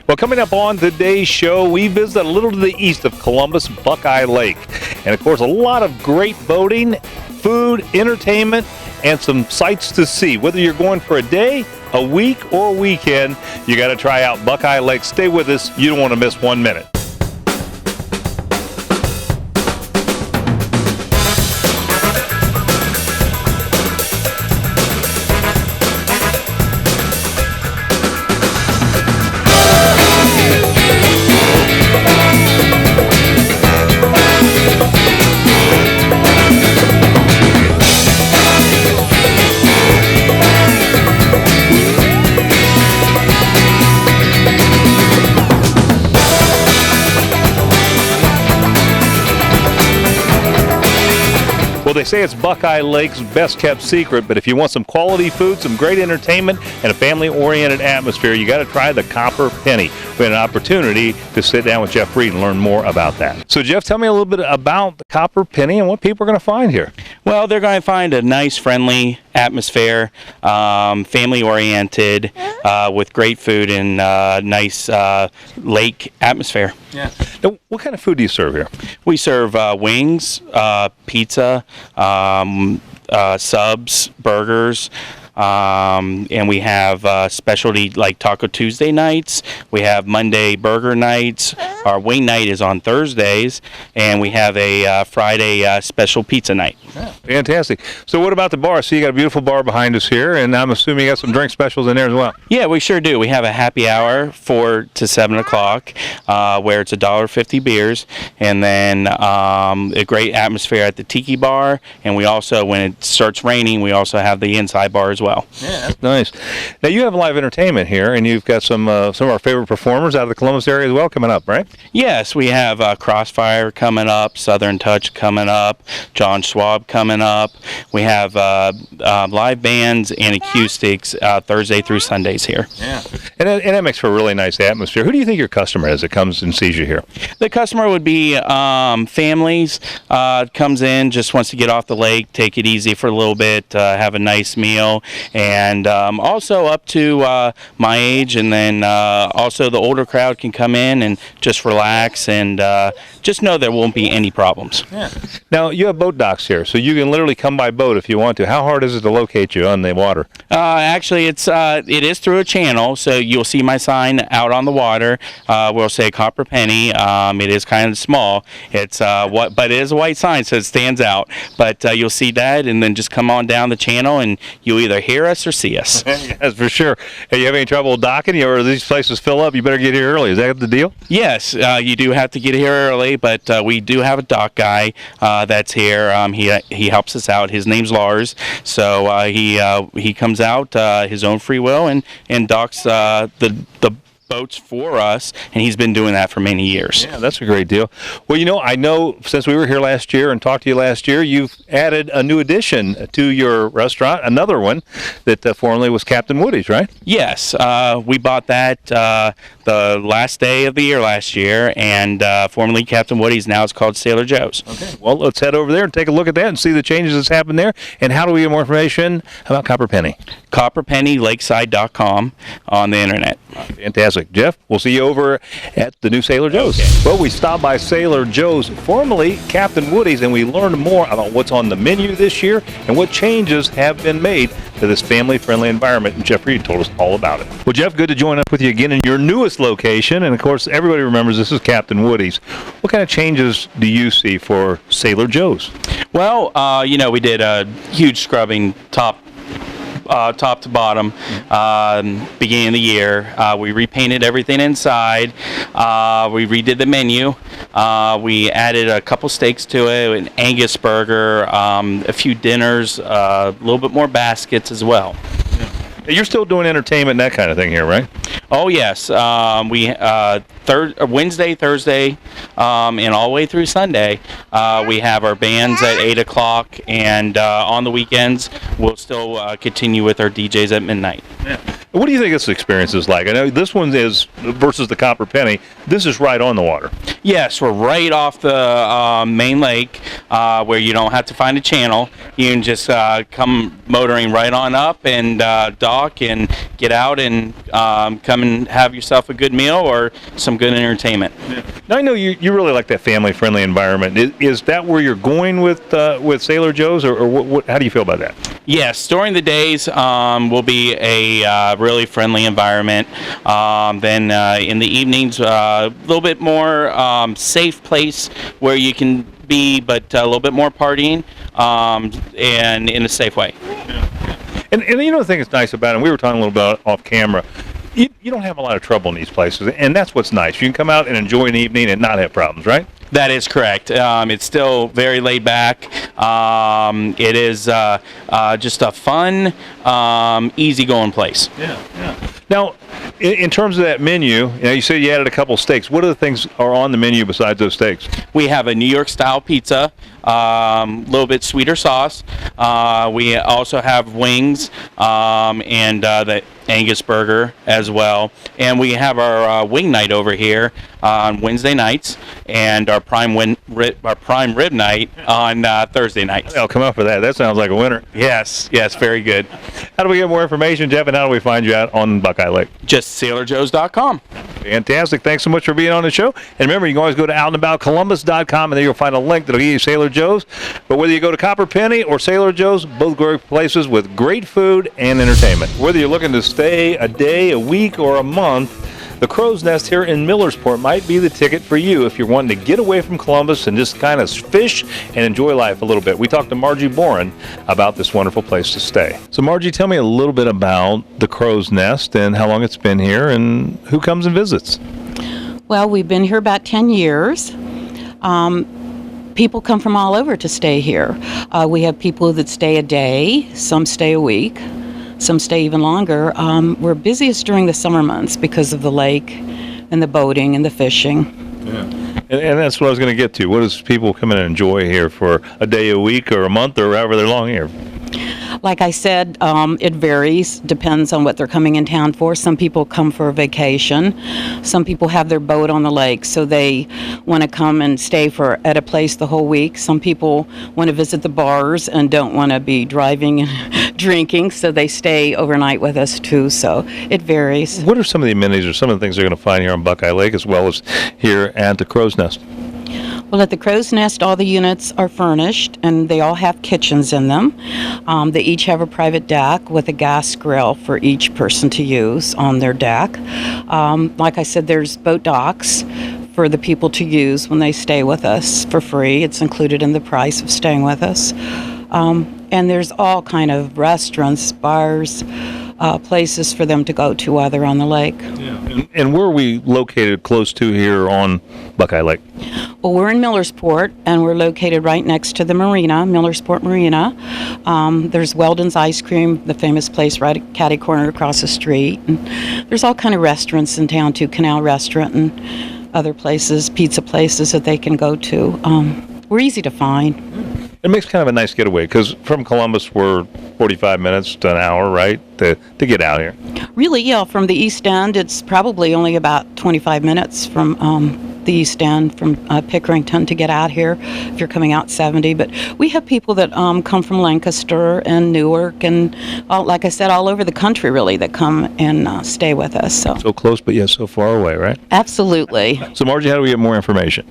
Well, coming up on today's show, we visit a little to the east of Columbus, Buckeye Lake. And, of course, a lot of great boating, food, entertainment, and some sights to see. Whether you're going for a day, a week, or a weekend, you got to try out Buckeye Lake. Stay with us. You don't want to miss 1 minute. Well, they say it's Buckeye Lake's best kept secret, but if you want some quality food, some great entertainment, and a family-oriented atmosphere, you got to try the Copper Penny. We had an opportunity to sit down with Jeff Reed and learn more about that. So, Jeff, tell me a little bit about the Copper Penny and what people are going to find here. Well, they're going to find a nice, friendly atmosphere, family-oriented, with great food and nice lake atmosphere. Yeah. Now, what kind of food do you serve here? We serve wings, pizza, subs, burgers, and we have specialty like Taco Tuesday nights. We have Monday burger nights. Our wing night is on Thursdays, and we have a Friday special pizza night. Yeah, fantastic. So what about the bar? So you got a beautiful bar behind us here, and I'm assuming you got some drink specials in there as well. Yeah, we sure do. We have a happy hour 4 to 7 o'clock where it's $1.50 beers, and then a great atmosphere at the Tiki Bar, and we also, when it starts raining, we also have the inside bar as well. Yeah, that's nice. Now you have live entertainment here, and you've got some of our favorite performers out of the Columbus area as well coming up, right? Yes, we have Crossfire coming up, Southern Touch coming up, John Schwab coming up. We have live bands and acoustics Thursday through Sundays here. Yeah, and that makes for a really nice atmosphere. Who do you think your customer is that comes and sees you here? The customer would be families. Comes in, just wants to get off the lake, take it easy for a little bit, have a nice meal, and also up to my age, and then also the older crowd can come in and just relax and just know there won't be any problems. Yeah. Now, you have boat docks here, so you can literally come by boat if you want to. How hard is it to locate you on the water? Actually, it is through a channel, so you'll see my sign out on the water. We'll say Copper Penny. It is kind of small. But it is a white sign, so it stands out. But you'll see that, and then just come on down the channel, and you'll either hear us or see us. Yes, for sure. Hey, you have any trouble docking, or these places fill up? You better get here early. Is that the deal? Yes, you do have to get here early, but we do have a dock guy that's here. He helps us out. His name's Lars, so he comes out his own free will and docks the boats for us, and he's been doing that for many years. Yeah, that's a great deal. Well, I know since we were here last year and talked to you last year, you've added a new addition to your restaurant, another one that formerly was Captain Woody's, right? Yes, we bought that the last day of the year last year, and formerly Captain Woody's, now it's called Sailor Joe's. Okay, well, let's head over there and take a look at that and see the changes that's happened there. And how do we get more information about Copper Penny? CopperPennyLakeside.com on the internet. Fantastic. Jeff, we'll see you over at the new Sailor Joe's. Okay. Well, we stopped by Sailor Joe's, formerly Captain Woody's, and we learned more about what's on the menu this year and what changes have been made to this family-friendly environment, and Jeff Reed told us all about it. Well, Jeff, good to join up with you again in your newest location, and of course, everybody remembers this is Captain Woody's. What kind of changes do you see for Sailor Joe's? Well, we did a huge scrubbing top to bottom beginning of the year. We repainted everything inside. We redid the menu. We added a couple steaks to it, an Angus burger, a few dinners, a little bit more baskets as well. You're still doing entertainment and that kind of thing here, right? Oh, yes. We Wednesday, Thursday, and all the way through Sunday, we have our bands at 8 o'clock, and on the weekends, we'll still continue with our DJs at midnight. Yeah. What do you think this experience is like? I know this one is versus the Copper Penny. This is right on the water. Yes, we're right off the main lake where you don't have to find a channel. You can just come motoring right on up and dock and get out and come and have yourself a good meal or some good entertainment. Yeah. Now I know you really like that family-friendly environment. Is that where you're going with Sailor Joe's, or what? How do you feel about that? Yes, during the days will be a really friendly environment. Then in the evenings, a little bit more safe place where you can be, but a little bit more partying and in a safe way. And you know the thing that's nice about it, and we were talking a little bit off camera, you don't have a lot of trouble in these places, and that's what's nice. You can come out and enjoy an evening and not have problems, right? That is correct. It's still very laid back. It is just a fun, easygoing place. Yeah. Now, in terms of that menu, you said you added a couple steaks. What other things are on the menu besides those steaks? We have a New York style pizza, a little bit sweeter sauce. We also have wings and the Angus burger as well. And we have our wing night over here on Wednesday nights and our prime rib night on Thursday nights. I'll come up for that. That sounds like a winner. Yes, very good. How do we get more information, Jeff, and how do we find you out on Buckeye Lake? Just SailorJoes.com. Fantastic. Thanks so much for being on the show. And remember, you can always go to outandaboutcolumbus.com, and there you'll find a link that'll get you Sailor Joe's. But whether you go to Copper Penny or Sailor Joe's, both great places with great food and entertainment. Whether you're looking to stay a day, a week, or a month, the Crow's Nest here in Millersport might be the ticket for you if you're wanting to get away from Columbus and just kind of fish and enjoy life a little bit. We talked to Margie Boren about this wonderful place to stay. So Margie, tell me a little bit about the Crow's Nest and how long it's been here and who comes and visits. Well, we've been here about 10 years. People come from all over to stay here. We have people that stay a day, some stay a week. Some stay even longer. We're busiest during the summer months because of the lake and the boating and the fishing. Yeah. And that's what I was going to get to. What does people come in and enjoy here for a day, a week, or a month, or however they're long here? Like I said, it varies, depends on what they're coming in town for. Some people come for a vacation. Some people have their boat on the lake, so they want to come and stay at a place the whole week. Some people want to visit the bars and don't want to be driving and drinking, so they stay overnight with us too, so it varies. What are some of the amenities or some of the things they're going to find here on Buckeye Lake as well as here at the Crow's Nest? Well, at the Crow's Nest, all the units are furnished, and they all have kitchens in them. They each have a private deck with a gas grill for each person to use on their deck. Like I said, there's boat docks for the people to use when they stay with us for free. It's included in the price of staying with us. And there's all kind of restaurants, bars, places for them to go to while they're on the lake. Yeah. And where are we located close to here on Buckeye Lake? Well, we're in Millersport, and we're located right next to the marina, Millersport Marina. There's Weldon's Ice Cream, the famous place right at Catty Corner across the street. And there's all kind of restaurants in town, too, Canal Restaurant and other places, pizza places that they can go to. We're easy to find. It makes kind of a nice getaway because from Columbus we're 45 minutes to an hour, right, to get out here. Really, yeah. From the East End, it's probably only about 25 minutes from the East End, from Pickerington to get out here if you're coming out 70. But we have people that come from Lancaster and Newark and, like I said, all over the country, really, that come and stay with us. So close, but yet so far away, right? Absolutely. So, Margie, how do we get more information?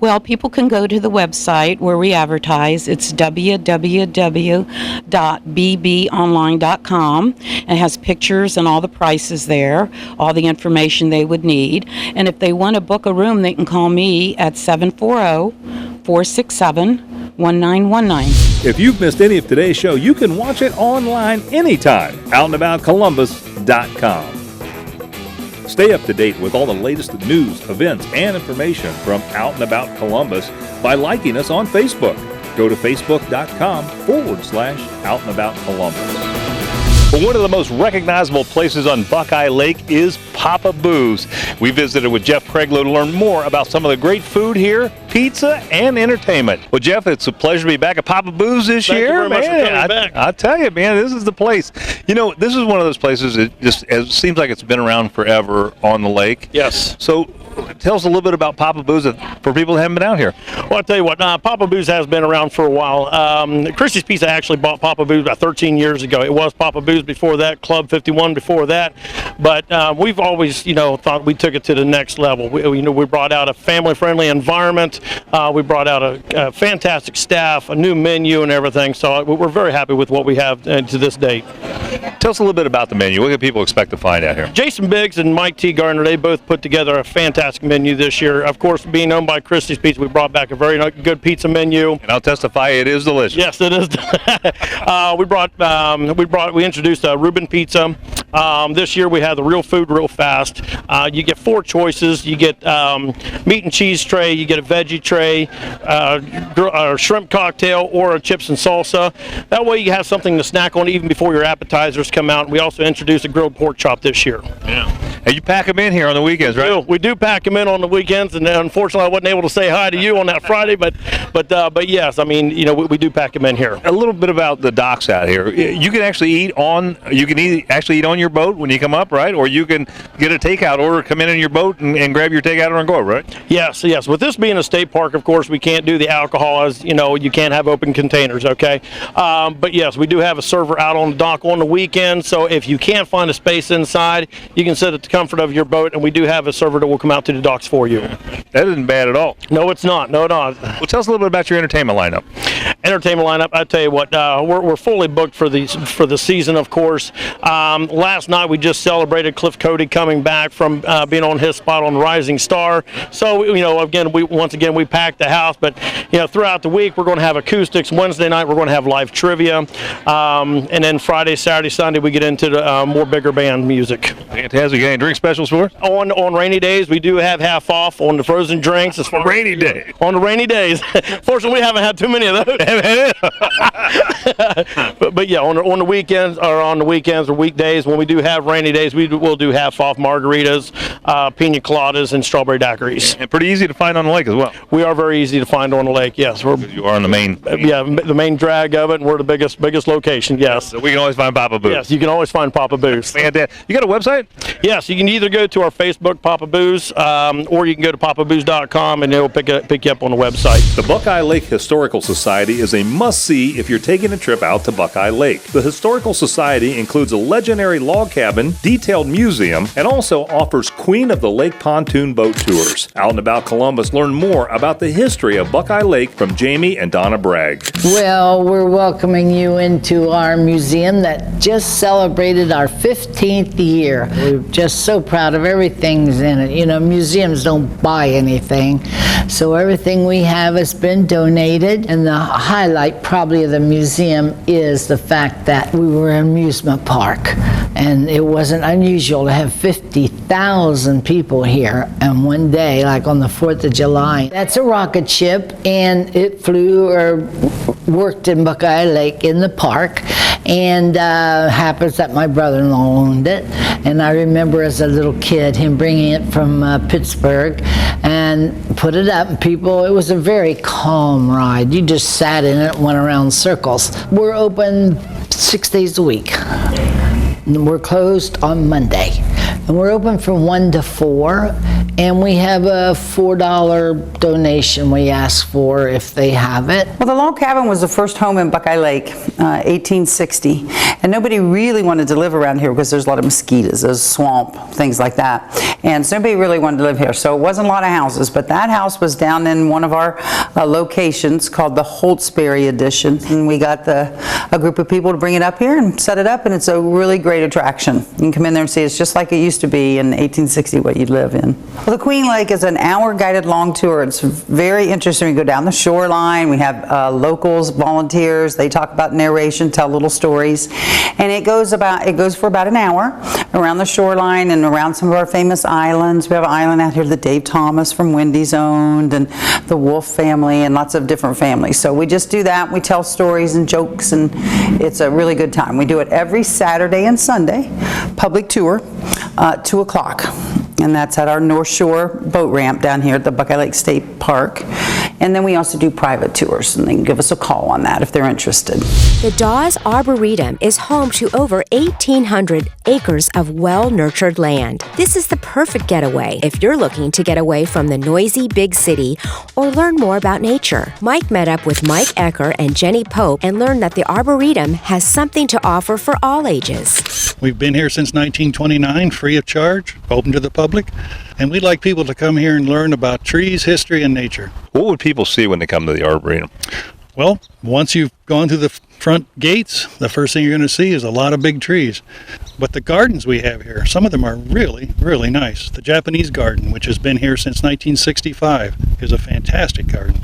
Well, people can go to the website where we advertise. It's www.bbonline.com, and it has pictures and all the prices there, all the information they would need. And if they want to book a room, they can call me at 740-467-1919. If you've missed any of today's show, you can watch it online anytime. Outandaboutcolumbus.com. Stay up to date with all the latest news, events, and information from Out and About Columbus by liking us on Facebook. Go to facebook.com/Out and About Columbus. But one of the most recognizable places on Buckeye Lake is Papa Boo's. We visited with Jeff Craiglow to learn more about some of the great food here, pizza, and entertainment. Well, Jeff, it's a pleasure to be back at Papa Boo's this year. Thank you very much for coming back. I tell you, man, this is the place. You know, this is one of those places that it seems like it's been around forever on the lake. Yes. So tell us a little bit about Papa Boo's for people that haven't been out here. Well, I'll tell you what, Papa Boo's has been around for a while. Christie's Pizza actually bought Papa Boo's about 13 years ago. It was Papa Boo's before that, Club 51 before that. But we've always, thought we took it to the next level. We brought out a family-friendly environment. We brought out a fantastic staff, a new menu and everything. So we're very happy with what we have to this date. Tell us a little bit about the menu. What can people expect to find out here? Jason Biggs and Mike T. Gardner, they both put together a fantastic menu this year. Of course, being owned by Christie's Pizza, we brought back a very good pizza menu. And I'll testify, it is delicious. Yes, it is. We introduced a Reuben pizza. This year we have the real food real fast. You get 4 choices. You get meat and cheese tray, you get a veggie tray, a shrimp cocktail, or a chips and salsa. That way you have something to snack on even before your appetizers come out. We also introduced a grilled pork chop this year. Yeah. And you pack them in here on the weekends, right? We do pack them in on the weekends, and unfortunately I wasn't able to say hi to you on that Friday, but yes, I mean, we do pack them in here. A little bit about the docks out here. You can actually eat on your boat when you come up, right? Or you can get a takeout order, come in your boat and grab your takeout order and go, right? Yes. With this being a state park, of course, we can't do the alcohol, as you can't have open containers, okay? But yes, we do have a server out on the dock on the weekend, so if you can't find a space inside, you can sit at the comfort of your boat, and we do have a server that will come out to the docks for you. That isn't bad at all. No, it's not. No, not. Well, tell us a little bit about your entertainment lineup. I tell you what, we're fully booked for the season, of course. Last night we just celebrated Cliff Cody coming back from being on his spot on Rising Star. So once again we packed the house. But throughout the week we're going to have acoustics. Wednesday night we're going to have live trivia, and then Friday, Saturday, Sunday we get into the more bigger band music. Fantastic. Any drink specials for us? On rainy days we do have half off on the frozen drinks. On rainy days. On the rainy days. Fortunately, we haven't had too many of those. but yeah, on the weekends or weekdays when we do have rainy days, we'll do half off margaritas, pina coladas, and strawberry daiquiris. And pretty easy to find on the lake as well. We are very easy to find on the lake. Yes, you are on the main. The main drag of it, and we're the biggest location. Yes. So we can always find Papa Boo's. Yes, you can always find Papa Boo's. Fantastic. You got a website? Yes, you can either go to our Facebook Papa Boo's, or you can go to papabooze.com and it'll pick you up on the website. The Buckeye Lake Historical Society is a must-see if you're taking a trip out to Buckeye Lake. The Historical Society includes a legendary log cabin, detailed museum, and also offers Queen of the Lake pontoon boat tours. Out and about Columbus, learn more about the history of Buckeye Lake from Jamie and Donna Bragg. Well, we're welcoming you into our museum that just celebrated our 15th year. We're just so proud of everything's in it. Museums don't buy anything, so everything we have has been donated, and the highlight probably of the museum is the fact that we were an amusement park, and it wasn't unusual to have 50,000 people here on one day, like on the 4th of July. That's a rocket ship, and it flew or worked in Buckeye Lake in the park, and happens that my brother-in-law owned it, and I remember as a little kid him bringing it from Pittsburgh and put it up, and it was a very calm ride. You just sat in it and went around circles. We're open 6 days a week. We're closed on Monday, and we're open from 1 to 4, and we have a $4 donation we ask for if they have it. Well, the log cabin was the first home in Buckeye Lake, 1860, and nobody really wanted to live around here because there's a lot of mosquitoes, there's swamp, things like that, and so nobody really wanted to live here, so it wasn't a lot of houses, but that house was down in one of our locations called the Holtzberry Edition, and we got a group of people to bring it up here and set it up, and it's a really great attraction. You can come in there and see it's just like it used used to be in 1860 what you'd live in. Well, the Queen Lake is an hour guided long tour. It's very interesting. We go down the shoreline. We have locals, volunteers. They talk about narration, tell little stories, and it goes for about an hour around the shoreline and around some of our famous islands. We have an island out here that Dave Thomas from Wendy's owned, and the Wolf family, and lots of different families. So we just do that. We tell stories and jokes, and it's a really good time. We do it every Saturday and Sunday, public tour, 2 o'clock. And that's at our North Shore boat ramp down here at the Buckeye Lake State Park. And then we also do private tours, and they can give us a call on that if they're interested. The Dawes Arboretum is home to over 1,800 acres of well-nurtured land. This is the perfect getaway if you're looking to get away from the noisy big city or learn more about nature. Mike met up with Mike Ecker and Jenny Pope and learned that the Arboretum has something to offer for all ages. We've been here since 1929, free of charge, open to the public, and we'd like people to come here and learn about trees, history, and nature. What would people see when they come to the Arboretum? Well, once you've gone through the front gates, the first thing you're going to see is a lot of big trees. But the gardens we have here, some of them are really, really nice. The Japanese garden, which has been here since 1965, is a fantastic garden.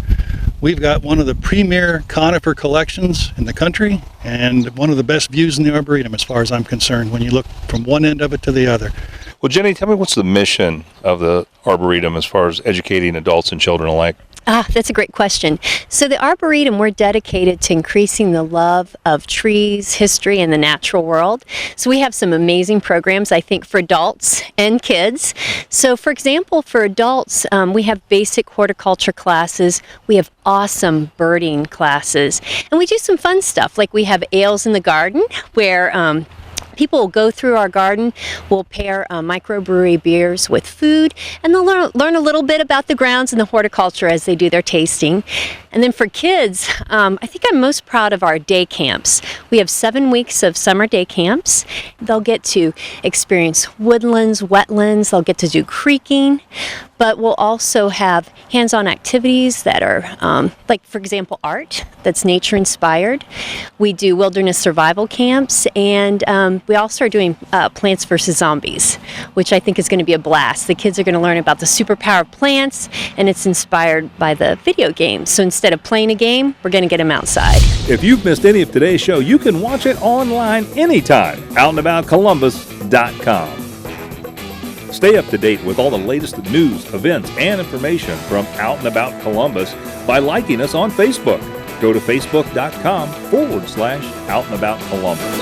We've got one of the premier conifer collections in the country and one of the best views in the Arboretum as far as I'm concerned when you look from one end of it to the other. Well, Jenny, tell me what's the mission of the Arboretum as far as educating adults and children alike? That's a great question. So the Arboretum, we're dedicated to increasing the love of trees, history, and the natural world. So we have some amazing programs, I think, for adults and kids. So for example, for adults, we have basic horticulture classes. We have awesome birding classes. And we do some fun stuff, like we have Ales in the Garden, where people will go through our garden, we'll pair microbrewery beers with food, and they'll learn a little bit about the grounds and the horticulture as they do their tasting. And then for kids, I think I'm most proud of our day camps. We have 7 weeks of summer day camps. They'll get to experience woodlands, wetlands, they'll get to do creeking, but we'll also have hands-on activities that are, like for example, art that's nature inspired. We do wilderness survival camps, and we also are doing Plants vs. Zombies, which I think is going to be a blast. The kids are going to learn about the superpower of plants, and it's inspired by the video games. So instead of playing a game, we're going to get them outside. If you've missed any of today's show, you can watch it online anytime. OutandAboutColumbus.com. Stay up to date with all the latest news, events, and information from Out and About Columbus by liking us on Facebook. Go to Facebook.com/Out and About Columbus.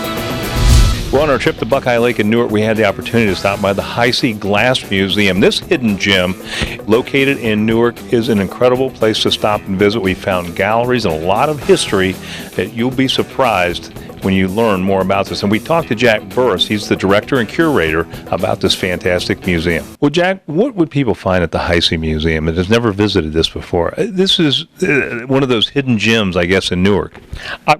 Well, on our trip to Buckeye Lake in Newark, we had the opportunity to stop by the Heisey Glass Museum. This hidden gem located in Newark is an incredible place to stop and visit. We found galleries and a lot of history that you'll be surprised when you learn more about this. And we talked to Jack Burris, he's the director and curator, about this fantastic museum. Well, Jack, what would people find at the Heisey Museum that has never visited this before? This is one of those hidden gems, I guess, in Newark.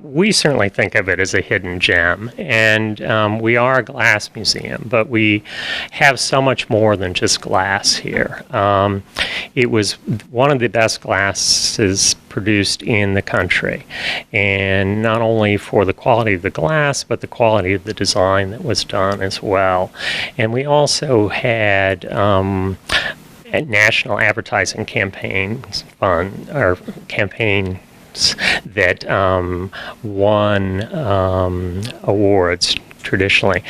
We certainly think of it as a hidden gem, and we are a glass museum, but we have so much more than just glass here. It was one of the best glasses produced in the country, and not only for the quality of the glass, but the quality of the design that was done as well. And we also had a national advertising campaigns fund, or campaign that won awards traditionally.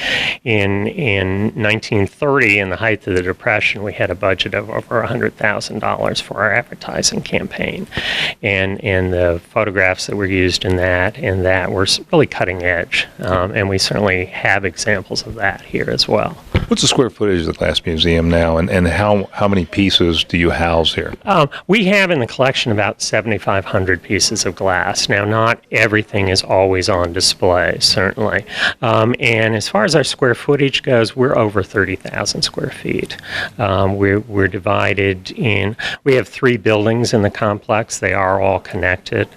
In 1930, in the height of the Depression, we had a budget of over $100,000 for our advertising campaign, and the photographs that were used in that were really cutting edge, and we certainly have examples of that here as well. What's the square footage of the Glass Museum now, and how many pieces do you house here? We have in the collection about 7,500 pieces of glass. Now, not everything is always on display, certainly. And as far as our square footage goes, we're over 30,000 square feet. We're divided in, we have 3 buildings in the complex. They are all connected.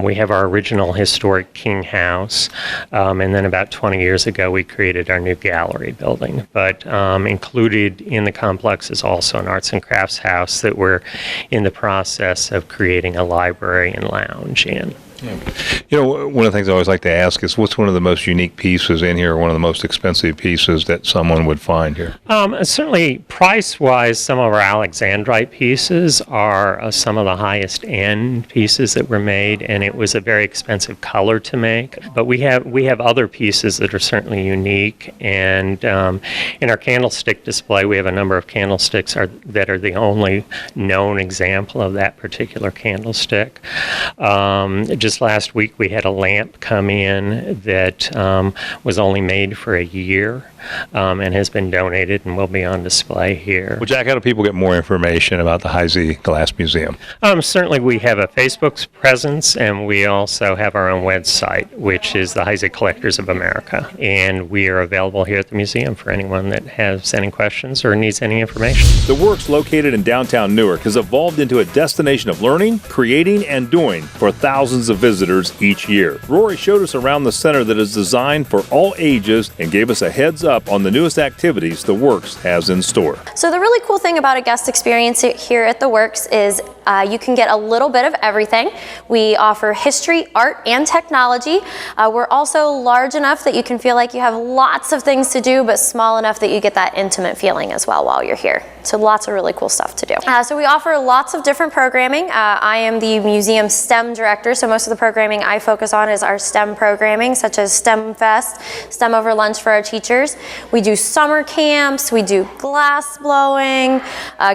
We have our original historic King House, and then about 20 years ago, we created our new gallery building. But included in the complex is also an arts and crafts house that we're in the process of creating a library and lounge in. You know, one of the things I always like to ask is what's one of the most unique pieces in here, or one of the most expensive pieces that someone would find here? Certainly, price-wise, some of our Alexandrite pieces are some of the highest end pieces that were made, and it was a very expensive color to make. But we have other pieces that are certainly unique, and in our candlestick display, we have a number of candlesticks that are the only known example of that particular candlestick. Just last week, we had a lamp come in that was only made for a year and has been donated and will be on display here. Well, Jack, how do people get more information about the Heisey Glass Museum? Certainly, we have a Facebook presence, and we also have our own website, which is the Heisey Collectors of America. And we are available here at the museum for anyone that has any questions or needs any information. The Works, located in downtown Newark, has evolved into a destination of learning, creating, and doing for thousands of visitors each year. Rory showed us around the center that is designed for all ages and gave us a heads up on the newest activities the Works has in store. So the really cool thing about a guest experience here at the Works is you can get a little bit of everything. We offer history, art, and technology. We're also large enough that you can feel like you have lots of things to do, but small enough that you get that intimate feeling as well while you're here. So lots of really cool stuff to do. So we offer lots of different programming. I am the museum STEM director, so most of the programming I focus on is our STEM programming, such as STEM Fest, STEM Over Lunch for our teachers. We do summer camps, we do glass blowing.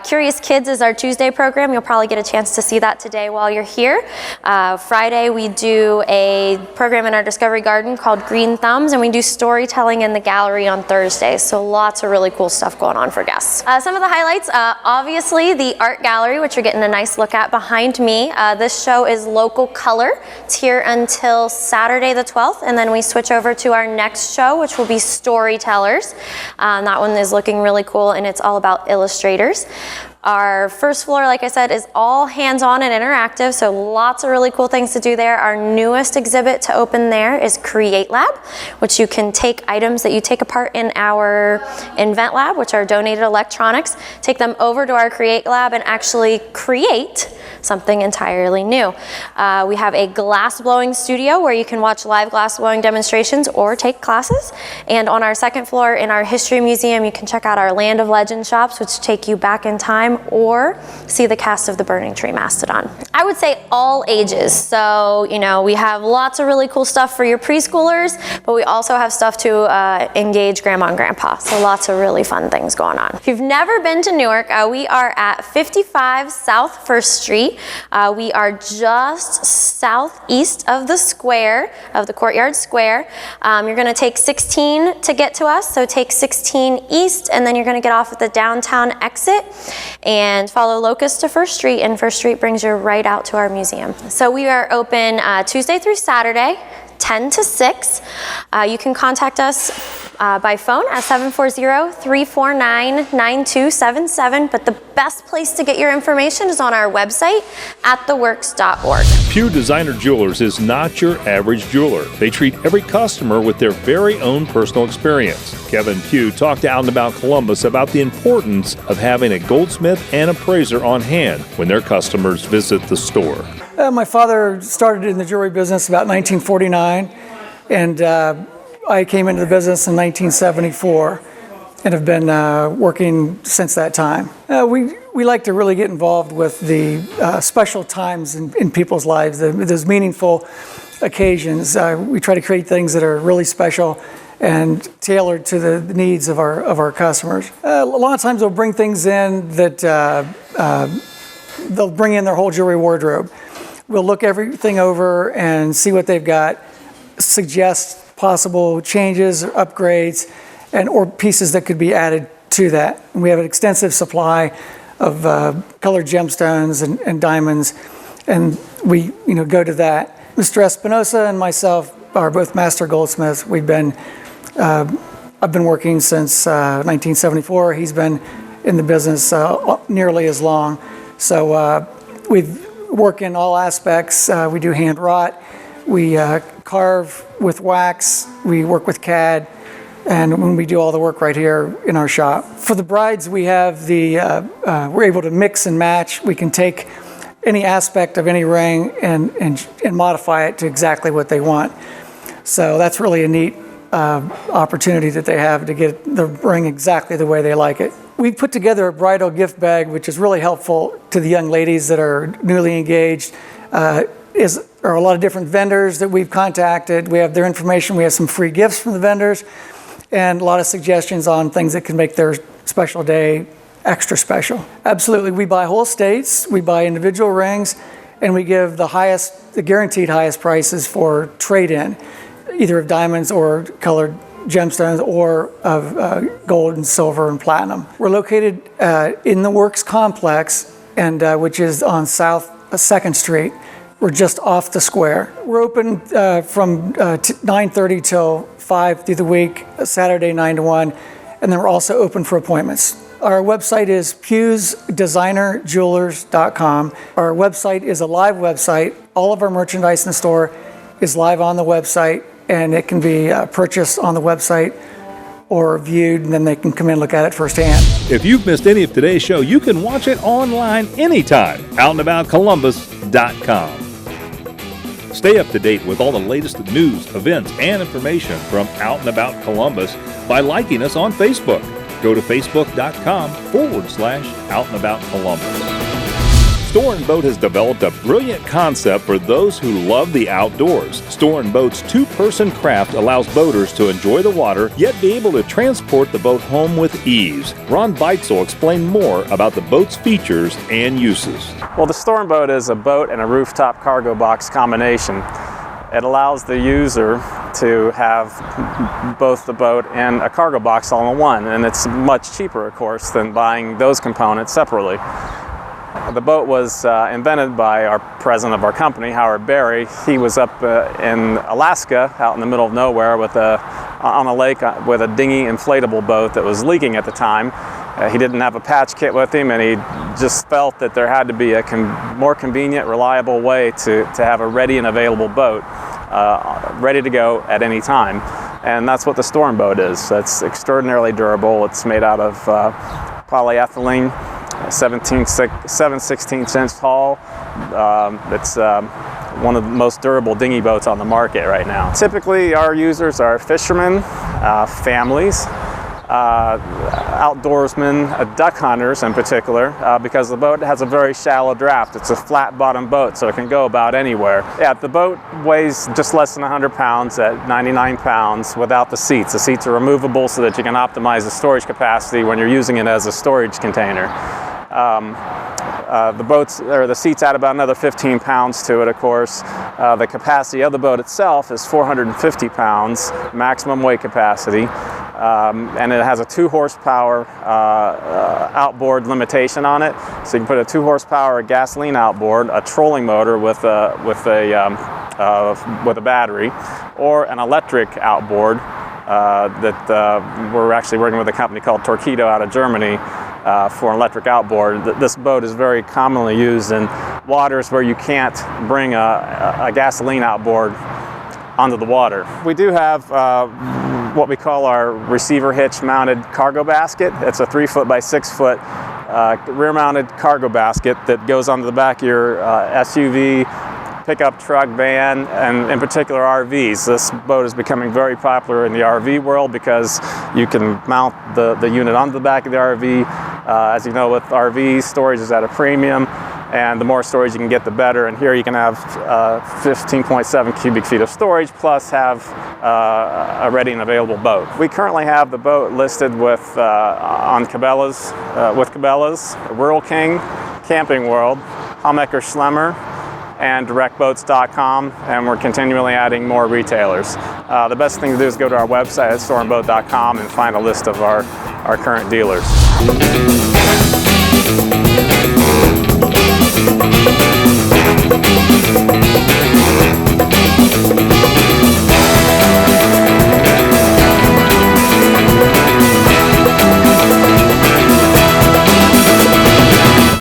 Curious Kids is our Tuesday program. You'll probably get a chance to see that today while you're here. Friday we do a program in our Discovery Garden called Green Thumbs, and we do storytelling in the gallery on Thursdays. So lots of really cool stuff going on for guests. Some of the highlights, obviously the art gallery, which you're getting a nice look at behind me. This show is Local Color. It's here until Saturday the 12th, and then we switch over to our next show, which will be Storytellers. That one is looking really cool, and it's all about illustrators. Our first floor, like I said, is all hands-on and interactive, so lots of really cool things to do there. Our newest exhibit to open there is Create Lab, which you can take items that you take apart in our Invent Lab, which are donated electronics, take them over to our Create Lab and actually create something entirely new. We have a glass blowing studio where you can watch live glass blowing demonstrations or take classes. And on our second floor in our History Museum, you can check out our Land of Legend shops, which take you back in time, or see the cast of the Burning Tree Mastodon. I would say all ages. So, you know, we have lots of really cool stuff for your preschoolers, but we also have stuff to engage Grandma and Grandpa. So lots of really fun things going on. If you've never been to Newark, we are at 55 South 1st Street. We are just southeast of the square, of the Courtyard Square. You're gonna take 16 to get to us, so take 16 east, and then you're gonna get off at the downtown exit and follow Locust to 1st Street, and 1st Street brings you right out to our museum. So we are open Tuesday through Saturday, 10 to 6. You can contact us by phone at 740-349-9277, but the best place to get your information is on our website at theworks.org. Pugh Designer Jewelers is not your average jeweler. They treat every customer with their very own personal experience. Kevin Pugh talked to Out and About Columbus about the importance of having a goldsmith and appraiser on hand when their customers visit the store. My father started in the jewelry business about 1949, and I came into the business in 1974 and have been working since that time. We like to really get involved with the special times in people's lives, those meaningful occasions. We try to create things that are really special and tailored to the needs of our customers. A lot of times they'll bring things in that they'll bring in their whole jewelry wardrobe. We'll look everything over and see what they've got, suggest possible changes or upgrades, or pieces that could be added to that. And we have an extensive supply of colored gemstones and diamonds, and we go to that. Mr. Espinosa and myself are both master goldsmiths. I've been working since 1974. He's been in the business nearly as long. So we work in all aspects. We do hand wrought. We carve with wax. We work with CAD. And when we do all the work right here in our shop. For the brides, we have we're able to mix and match. We can take any aspect of any ring and modify it to exactly what they want. So that's really a neat opportunity that they have to get the ring exactly the way they like it. We've put together a bridal gift bag, which is really helpful to the young ladies that are newly engaged. There are a lot of different vendors that we've contacted. We have their information. We have some free gifts from the vendors and a lot of suggestions on things that can make their special day extra special. Absolutely. We buy whole states, we buy individual rings, and we give the guaranteed highest prices for trade-in, either of diamonds or colored gemstones or of gold and silver and platinum. We're located in the Works complex, and which is on South 2nd Street. We're just off the square. We're open from 9:30 till 5 through the week, Saturday 9 to 1, and then we're also open for appointments. Our website is pewsdesignerjewelers.com. Our website is a live website. All of our merchandise in the store is live on the website, and it can be purchased on the website or viewed, and then they can come in and look at it firsthand. If you've missed any of today's show, you can watch it online anytime. OutandAboutColumbus.com. Stay up to date with all the latest news, events, and information from Out and About Columbus by liking us on Facebook. Go to facebook.com/OutandAboutColumbus. Thorne Boat has developed a brilliant concept for those who love the outdoors. Thorne Boat's two-person craft allows boaters to enjoy the water, yet be able to transport the boat home with ease. Ron Beitzel will explain more about the boat's features and uses. Well, the Thorne Boat is a boat and a rooftop cargo box combination. It allows the user to have both the boat and a cargo box all in one, and it's much cheaper, of course, than buying those components separately. The boat was invented by our president of our company, Howard Berry. He was up in Alaska, out in the middle of nowhere, on a lake with a dinghy inflatable boat that was leaking at the time. He didn't have a patch kit with him, and he just felt that there had to be a more convenient, reliable way to have a ready and available boat, ready to go at any time. And that's what the Thorne Boat is. It's extraordinarily durable. It's made out of polyethylene, 7/16 inch tall. It's one of the most durable dinghy boats on the market right now. Typically, our users are fishermen, families, outdoorsmen, duck hunters in particular, because the boat has a very shallow draft. It's a flat bottom boat, so it can go about anywhere. Yeah, the boat weighs just less than 100 pounds at 99 pounds without the seats. The seats are removable so that you can optimize the storage capacity when you're using it as a storage container. The seats add about another 15 pounds to it, of course. The capacity of the boat itself is 450 pounds, maximum weight capacity. And it has a 2 horsepower outboard limitation on it. So you can put a 2 horsepower gasoline outboard, a trolling motor with a battery, or an electric outboard that we're actually working with a company called Torqeedo out of Germany for an electric outboard. This boat is very commonly used in waters where you can't bring a gasoline outboard onto the water. We do have what we call our receiver hitch mounted cargo basket. It's a 3 foot by 6 foot rear mounted cargo basket that goes onto the back of your SUV, pickup truck, van, and in particular RVs. This boat is becoming very popular in the RV world because you can mount the unit onto the back of the RV. As you know, with RVs, storage is at a premium, and the more storage you can get, the better. And here you can have 15.7 cubic feet of storage, plus have a ready and available boat. We currently have the boat listed with Cabela's, Rural King, Camping World, Hummecker Schlemmer, and directboats.com, and we're continually adding more retailers. The best thing to do is go to our website at thorneboat.com and find a list of our current dealers.